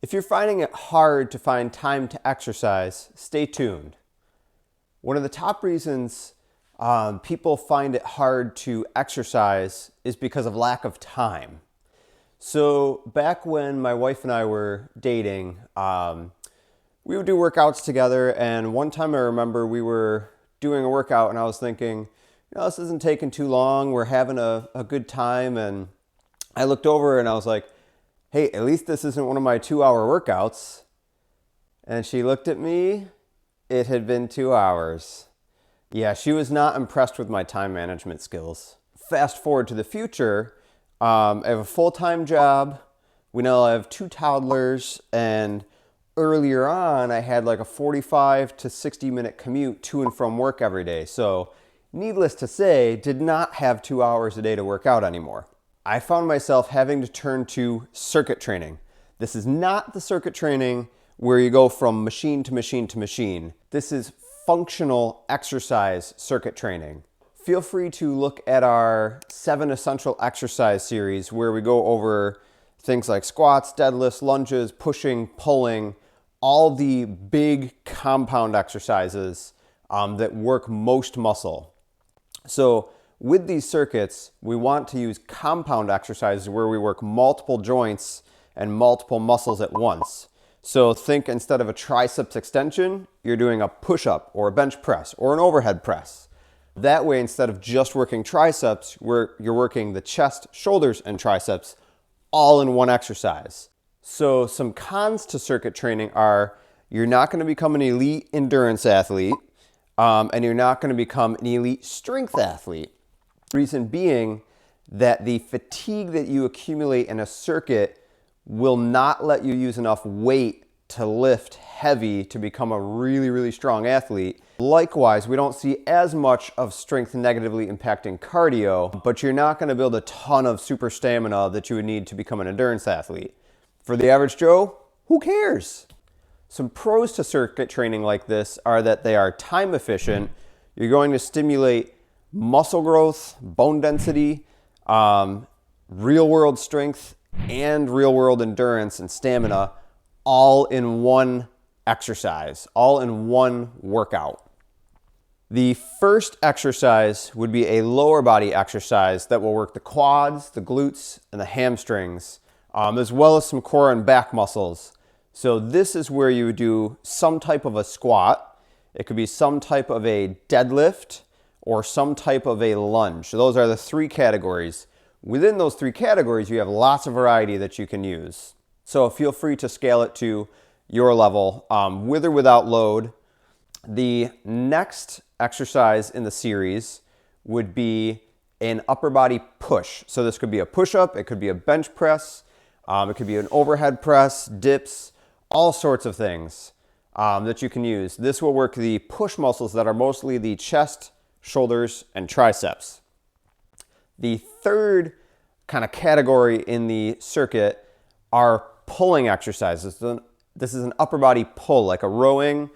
If you're finding it hard to find time to exercise, stay tuned. One of the top reasons people find it hard to exercise is because of lack of time. So back when my wife and I were dating, we would do workouts together, and one time I remember we were doing a workout and I was thinking, this isn't taking too long, we're having a good time, and I looked over and I was like, hey, at least this isn't one of my 2-hour workouts. And she looked at me. It had been 2 hours. Yeah, she was not impressed with my time management skills. Fast forward to the future, I have a full-time job. We now have 2 toddlers, and earlier on, I had like a 45 to 60-minute commute to and from work every day. So needless to say, did not have 2 hours a day to work out anymore. I found myself having to turn to circuit training. This is not the circuit training where you go from machine to machine to machine. This is functional exercise circuit training. Feel free to look at our 7 essential exercise series where we go over things like squats, deadlifts, lunges, pushing, pulling, all the big compound exercises that work most muscle. So with these circuits, we want to use compound exercises where we work multiple joints and multiple muscles at once. So think, instead of a triceps extension, you're doing a push-up or a bench press or an overhead press. That way, instead of just working triceps, you're working the chest, shoulders, and triceps all in one exercise. So some cons to circuit training are you're not going to become an elite endurance athlete, and you're not going to become an elite strength athlete. Reason being that the fatigue that you accumulate in a circuit will not let you use enough weight to lift heavy to become a really, really strong athlete. Likewise, we don't see as much of strength negatively impacting cardio, but you're not going to build a ton of super stamina that you would need to become an endurance athlete. For the average Joe, who cares? Some pros to circuit training like this are that they are time efficient. You're going to stimulate muscle growth, bone density, real world strength, and real world endurance and stamina all in one exercise, all in one workout. The first exercise would be a lower body exercise that will work the quads, the glutes, and the hamstrings, as well as some core and back muscles. So this is where you would do some type of a squat. It could be some type of a deadlift, or some type of a lunge. So those are the 3 categories. Within those 3 categories, you have lots of variety that you can use. So feel free to scale it to your level, with or without load. The next exercise in the series would be an upper body push. So this could be a push-up, it could be a bench press, it could be an overhead press, dips, all sorts of things that you can use. This will work the push muscles that are mostly the chest, shoulders, and triceps. The third kind of category in the circuit are pulling exercises. This is an upper body pull, like a rowing,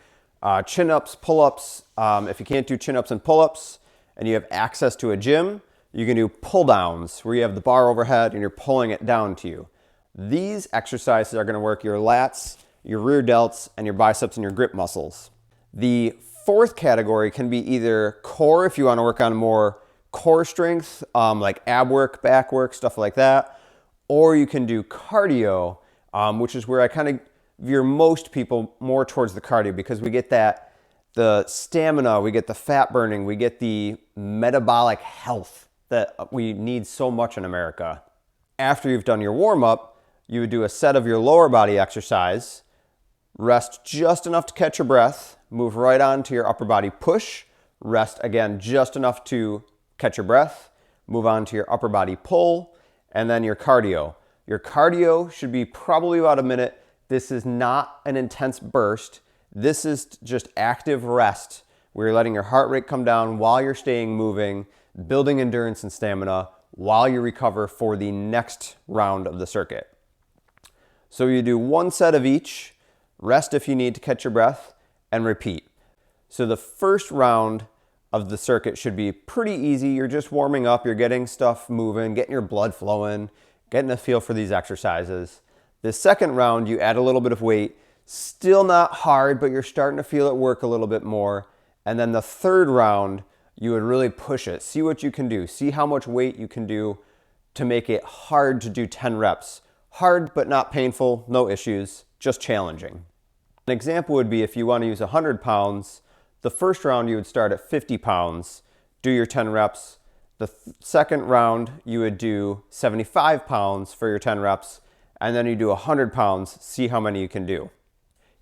chin-ups, pull-ups. If you can't do chin-ups and pull-ups and you have access to a gym, you can do pull-downs where you have the bar overhead and you're pulling it down to you. These exercises are going to work your lats, your rear delts, and your biceps and your grip muscles. The fourth category can be either core, if you want to work on more core strength, like ab work, back work, stuff like that. Or you can do cardio, which is where I kind of veer most people more towards the cardio, because we get the stamina, we get the fat burning, we get the metabolic health that we need so much in America. After you've done your warm-up, you would do a set of your lower body exercise, rest just enough to catch your breath, move right on to your upper body push, rest again just enough to catch your breath, move on to your upper body pull, and then your cardio. Your cardio should be probably about a minute. This is not an intense burst. This is just active rest where you're letting your heart rate come down while you're staying moving, building endurance and stamina while you recover for the next round of the circuit. So you do 1 set of each, rest if you need to catch your breath, and repeat. So the first round of the circuit should be pretty easy. You're just warming up, you're getting stuff moving, getting your blood flowing, getting a feel for these exercises. The second round, you add a little bit of weight, still not hard, but you're starting to feel it work a little bit more. And then the third round, you would really push it. See what you can do. See how much weight you can do to make it hard to do 10 reps. Hard, but not painful, no issues, just challenging. An example would be if you want to use 100 pounds, the first round you would start at 50 pounds, do your 10 reps. The second round, you would do 75 pounds for your 10 reps, and then you do 100 pounds, see how many you can do.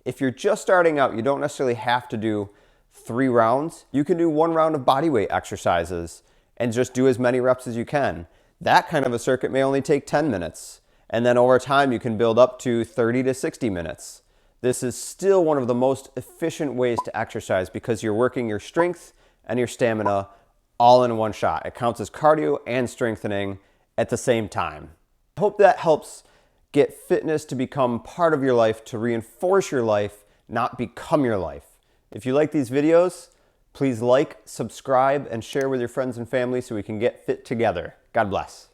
If you're just starting out, you don't necessarily have to do 3 rounds. You can do 1 round of body weight exercises and just do as many reps as you can. That kind of a circuit may only take 10 minutes. And then over time, you can build up to 30 to 60 minutes. This is still one of the most efficient ways to exercise because you're working your strength and your stamina all in one shot. It counts as cardio and strengthening at the same time. I hope that helps get fitness to become part of your life, to reinforce your life, not become your life. If you like these videos, please like, subscribe, and share with your friends and family so we can get fit together. God bless.